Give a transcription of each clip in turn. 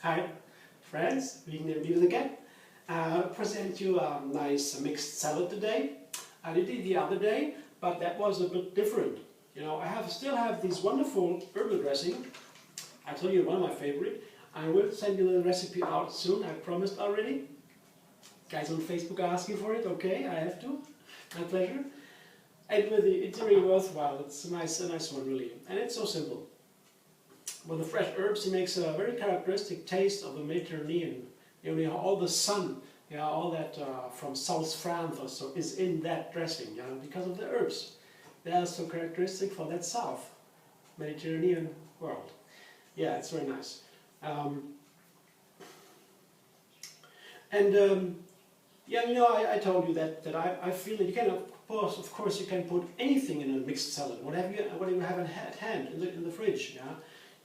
Hi friends, being there again. I'll present you a nice mixed salad today. I did it the other day, but that was a bit different. You know, I still have this wonderful herbal dressing. I told you one of my favorite. I will send you the recipe out soon, I promised already. Guys on Facebook are asking for it, okay, I have to. My pleasure. And it's really worthwhile, it's a nice one really. And it's so simple. With the fresh herbs, it makes a very characteristic taste of the Mediterranean. You know, all the sun, yeah, all that from South France or so is in that dressing, you know, because of the herbs. They are so characteristic for that South Mediterranean world. Yeah, it's very nice. Yeah, you know, I told you that I feel that you can, of course, you can put anything in a mixed salad, whatever you have at hand in the fridge. Yeah,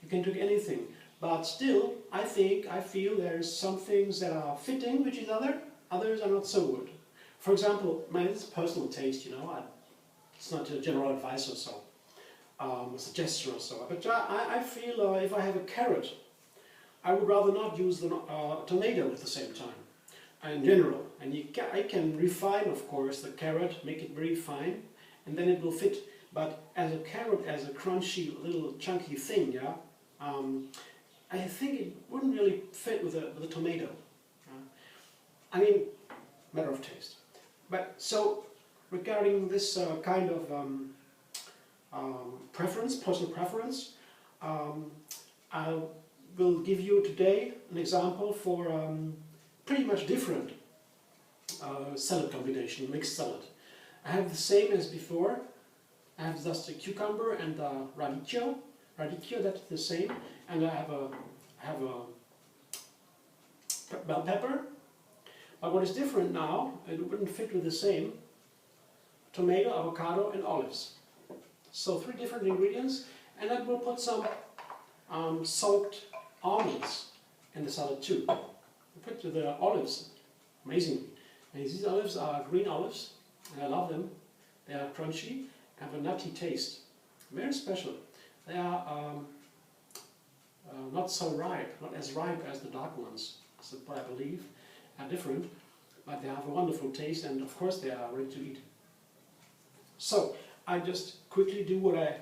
you can do anything. But still, I feel there's some things that are fitting, which is others are not so good. For example, this is personal taste. You know, it's not a general advice or so, a suggestion or so. But I feel if I have a carrot, I would rather not use the tomato at the same time. In general, and I can refine, of course, the carrot, make it very fine, and then it will fit. But as a carrot, as a crunchy, little chunky thing, yeah, I think it wouldn't really fit with a tomato. I mean, matter of taste. But so, regarding this kind of preference, personal preference, I will give you today an example for pretty much different salad combination, mixed salad. I have the same as before. I have just a cucumber and radicchio. Radicchio, that's the same. And I have a bell pepper. But what is different now, it wouldn't fit with the same, tomato, avocado and olives. So 3 different ingredients, and I will put some soaked almonds in the salad too. Put the olives, amazingly. And these olives are green olives, and I love them. They are crunchy, have a nutty taste. Very special. They are not so ripe, not as ripe as the dark ones, but I believe are different. But they have a wonderful taste, and of course they are ready to eat. So I just quickly do what I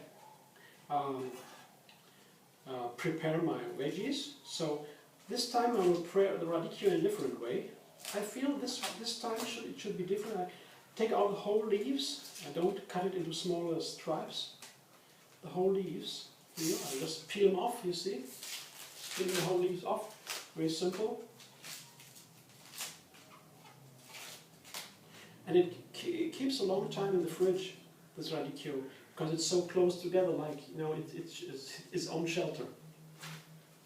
prepare my veggies. So this time I will prepare the radicchio in a different way. I feel this time it should be different. I take out the whole leaves. I don't cut it into smaller stripes. The whole leaves. Here, I just peel them off, you see. Peel the whole leaves off. Very simple. And it keeps a long time in the fridge, this radicchio, because it's so close together, like, you know, it's its own shelter.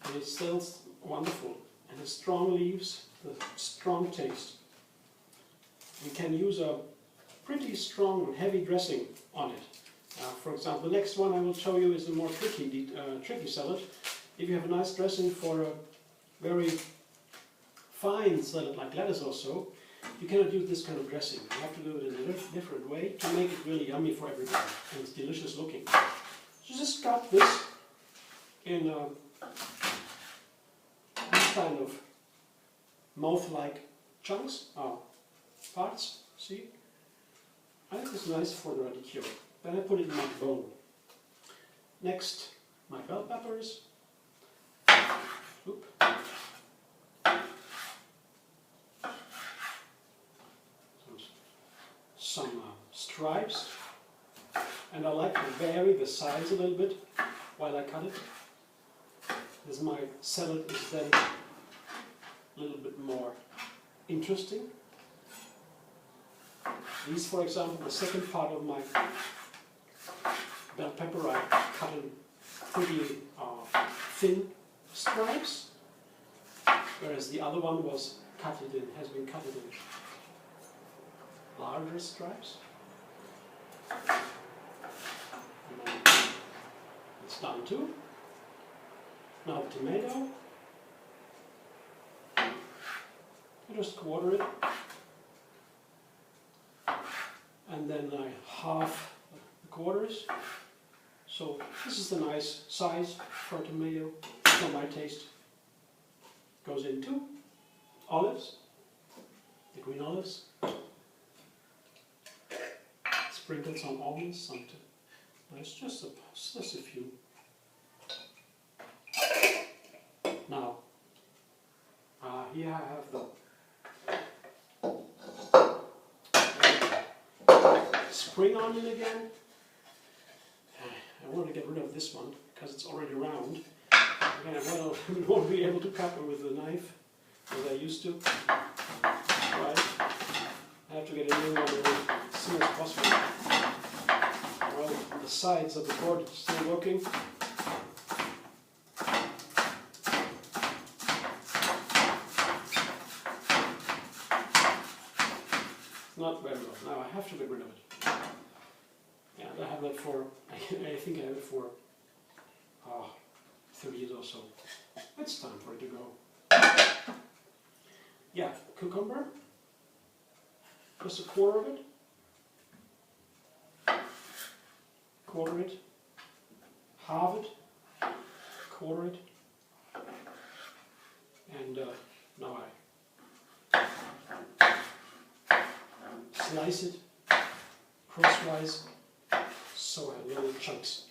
And it's still wonderful, and the strong leaves, the strong taste. We can use a pretty strong, heavy dressing on it. For example, the next one I will show you is a more tricky salad. If you have a nice dressing for a very fine salad like lettuce or so, you cannot use this kind of dressing. You have to do it in a different way to make it really yummy for everybody, and it's delicious looking. So just cut this in these kind of mouth-like chunks, parts, see? I think it's nice for the radicchio. Then I put it in my bowl. Next, my bell peppers. Oop. Some stripes. And I like to vary the size a little bit while I cut it. As my salad is then a little bit more interesting. These, for example, the second part of my bell pepper, I cut in pretty thin stripes, whereas the other one has been cut in larger stripes. And then it's done too. Now the tomato. I just quarter it. And then I half the quarters. So So this is the nice size for a tomato, for my taste. Goes into olives, the green olives. Sprinkle some almonds, there's just a few. Now, here I have the spring onion again. I want to get rid of this one because it's already round. Again, I won't be able to cut it with a knife as I used to. Right. I have to get a new one as soon as possible. Well, the sides of the board are still working. Not very well. Now I have to get rid of it. Yeah, I have that for, I think I have it for 30 years or so. It's time for it to go. Yeah, cucumber. Just a quarter of it. Quarter it. Halve it. Quarter it. And now I slice it crosswise, so I have little chunks.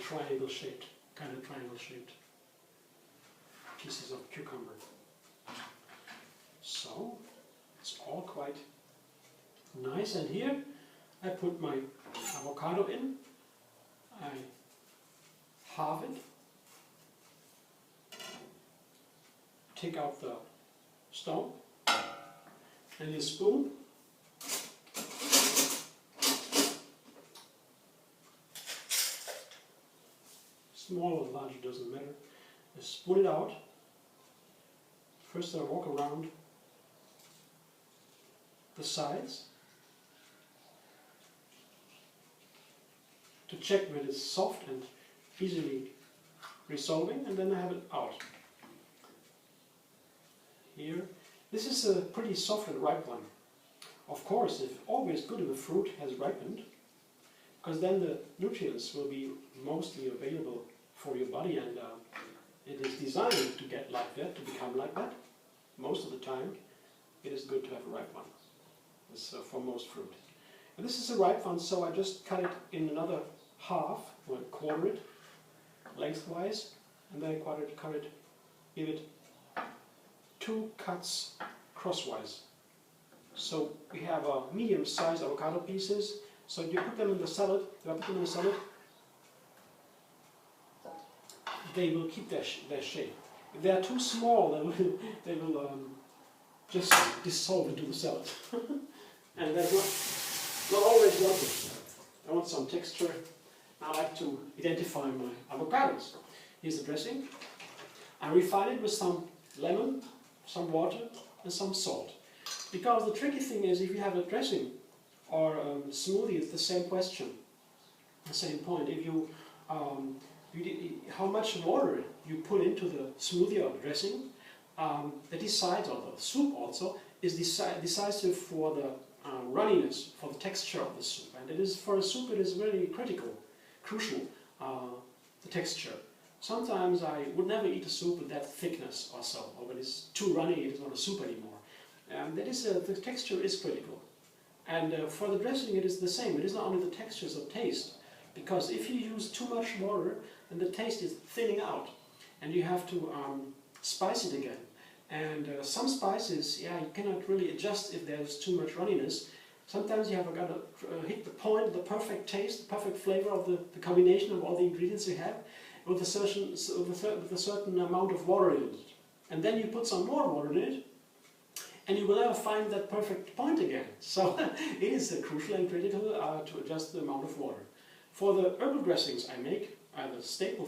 Triangle shaped, kind of triangle shaped pieces of cucumber. So it's all quite nice. And here I put my avocado in. I halve it. Take out the stone. And a spoon. Small or large, it doesn't matter. I spoon it out. First I walk around the sides to check where it is soft and easily resolving, and then I have it out. Here. This is a pretty soft and ripe one. Of course, it's always good if the fruit has ripened, because then the nutrients will be mostly available for your body, and it is designed to get like that, to become like that. Most of the time, it is good to have a ripe one. This for most fruit. And this is a ripe one, so I just cut it in another half, or quarter it lengthwise, and then cut it, give it 2 cuts crosswise. So we have medium-sized avocado pieces. So you put them in the salad. If I put them in the salad, they will keep their shape. If they are too small, they will just dissolve into the salad. And that's not always wanted. I want some texture. I like to identify my avocados. Here's the dressing. I refine it with some lemon, some water, and some salt. Because the tricky thing is, if you have a dressing or a smoothie, it's the same question, the same point. If how much water you put into the smoothie or dressing, that decides, or the soup also, is decisive for the runniness, for the texture of the soup. And it is, for a soup, it is very crucial, the texture. Sometimes I would never eat a soup with that thickness or so, or when it's too runny, it is not a soup anymore. The texture is critical. And for the dressing, it is the same. It is not only the textures of taste, because if you use too much water, then the taste is thinning out, and you have to spice it again. And some spices, you cannot really adjust if there's too much runniness. Sometimes you have got to hit the point, the perfect taste, the perfect flavor of the combination of all the ingredients you have, with a certain amount of water in it. And then you put some more water in it, and you will never find that perfect point again. So it is crucial and critical to adjust the amount of water. For the herbal dressings I make, the staple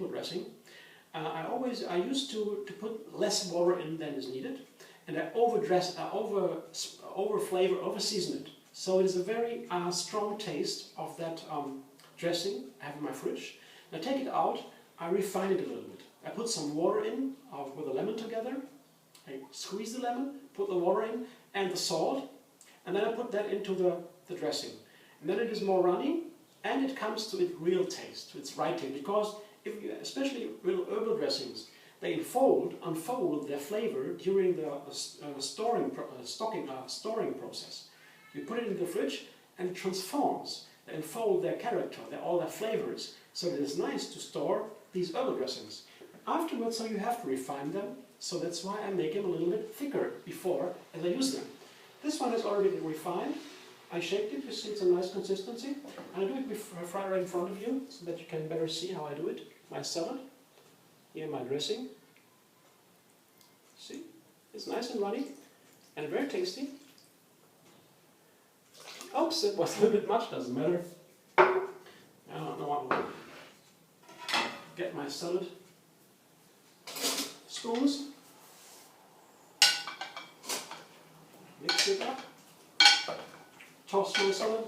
dressing, I used to put less water in than is needed, and I over-season it. So it is a very strong taste of that dressing I have in my fridge. I take it out, I refine it a little bit. I put some water in with the lemon together. I squeeze the lemon, put the water in, and the salt, and then I put that into the dressing. And then it is more runny, and it comes to its real taste, to its right taste. Because if you, especially real herbal dressings, they unfold their flavor during the storing process. You put it in the fridge, and it transforms. They unfold their character, all their flavors. So it is nice to store these herbal dressings. Afterwards, so you have to refine them. So that's why I make them a little bit thicker before as I use them. This one is already refined. I shaped it, you see it's a nice consistency. And I do it with right in front of you so that you can better see how I do it. My salad, here my dressing. See, it's nice and runny and very tasty. Oops, it was a little bit much, doesn't matter. I don't know what to get my salad spoons. Mix it up. Toss my salad.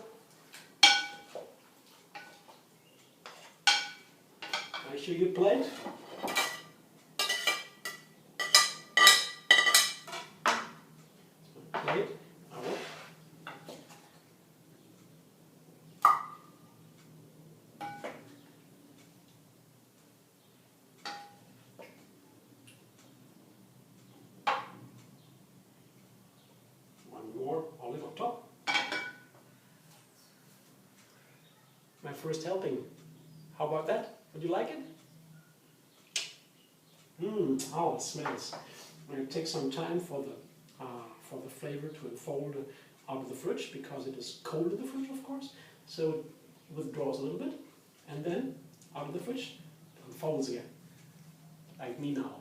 Make sure you plate. Plate. More olive on top. My first helping. How about that? Would you like it? Oh, it smells. It takes some time for the flavor to unfold out of the fridge because it is cold in the fridge, of course. So it withdraws a little bit, and then out of the fridge, it unfolds again, like me now.